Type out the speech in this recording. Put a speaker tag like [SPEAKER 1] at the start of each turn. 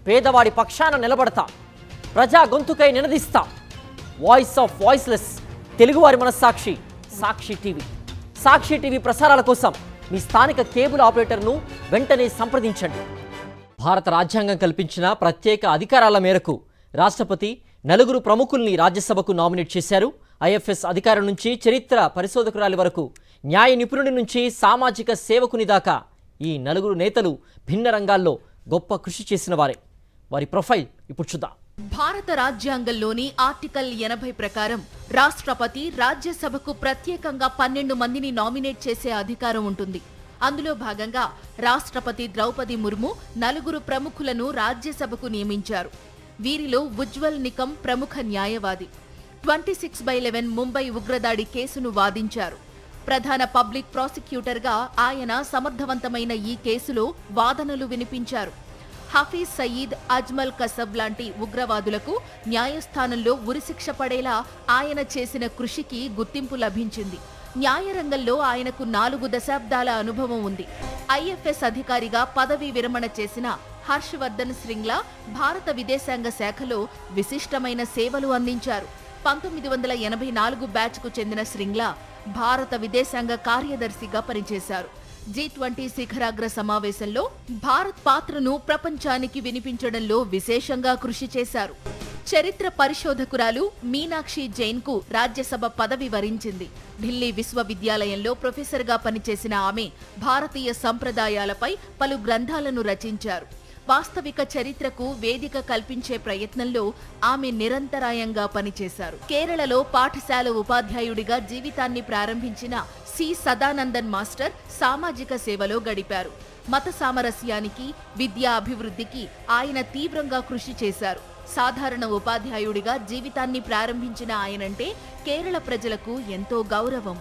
[SPEAKER 1] పేదవాడి పక్షాన నిలబడతా, ప్రజా గొంతుకై నినదిస్తా. వాయిస్ ఆఫ్ వాయిస్లెస్, తెలుగువారి మనస్సాక్షి, సాక్షి టీవీ. సాక్షి టీవీ ప్రసారాల కోసం మీ స్థానిక కేబుల్ ఆపరేటర్ను వెంటనే సంప్రదించండి. భారత రాజ్యాంగం కల్పించిన ప్రత్యేక అధికారాల మేరకు రాష్ట్రపతి 4 ప్రముఖుల్ని రాజ్యసభకు నామినేట్ చేశారు. ఐఎఫ్ఎస్ అధికారి నుంచి చరిత్ర పరిశోధకురాలి వరకు, న్యాయ నిపుణుడి నుంచి సామాజిక సేవకుని దాకా ఈ 4 నేతలు భిన్న రంగాల్లో గొప్ప కృషి చేసిన వారే. వారి ప్రొఫైల్ ఇప్పుడు చూద్దాం.
[SPEAKER 2] భారత రాజ్యాంగంలోని ఆర్టికల్ 80 ప్రకారం రాష్ట్రపతి రాజ్యసభకు ప్రత్యేకంగా 12 మందిని నామినేట్ చేసే అధికారం ఉంటుంది. అందులో భాగంగా రాష్ట్రపతి ద్రౌపది ముర్ము 4 ప్రముఖులను రాజ్యసభకు నియమించారు. వీరిలో ఉజ్వల్ నికం ప్రముఖ న్యాయవాది. 26/11 ముంబై ఉగ్రదాడి కేసును వాదించారు. ప్రధాన పబ్లిక్ ప్రాసిక్యూటర్గా ఆయన సమర్థవంతమైన ఈ కేసులో వాదనలు వినిపించారు. హఫీజ్ సయీద్, అజ్మల్ కసబ్ లాంటి ఉగ్రవాదులకు న్యాయస్థానంలో ఉరిశిక్ష పడేలా ఆయన చేసిన కృషికి గుర్తింపు లభించింది. న్యాయరంగంలో ఆయనకు 4 దశాబ్దాల అనుభవం ఉంది. ఐఎఫ్ఎస్ అధికారిగా పదవీ విరమణ చేసిన హర్షవర్ధన్ శ్రింగ్లా భారత విదేశాంగ శాఖలో విశిష్టమైన సేవలు అందించారు. 1984 బ్యాచ్కు చెందిన శ్రింగ్లా భారత విదేశాంగ కార్యదర్శిగా పనిచేశారు. G20 శిఖరాగ్ర సమావేశంలో భారత్ పాత్రను ప్రపంచానికి వినిపించడంలో విశేషంగా కృషి చేశారు. చరిత్ర పరిశోధకురాలు మీనాక్షి జైన్కు రాజ్యసభ పదవి వరించింది. ఢిల్లీ విశ్వవిద్యాలయంలో ప్రొఫెసర్గా పనిచేసిన ఆమె భారతీయ సంప్రదాయాలపై పలు గ్రంథాలను రచించారు. వాస్తవిక చరిత్రకు వేదిక కల్పించే ప్రయత్నంలో ఆమె నిరంతరాయంగా పనిచేశారు. కేరళలో పాఠశాల ఉపాధ్యాయుడిగా జీవితాన్ని ప్రారంభించిన సి సదానందన్ మాస్టర్ సామాజిక సేవలో గడిపారు. మత సామరస్యానికి, విద్యా అభివృద్ధికి ఆయన తీవ్రంగా కృషి చేశారు. సాధారణ ఉపాధ్యాయుడిగా జీవితాన్ని ప్రారంభించిన ఆయనంటే కేరళ ప్రజలకు ఎంతో గౌరవం.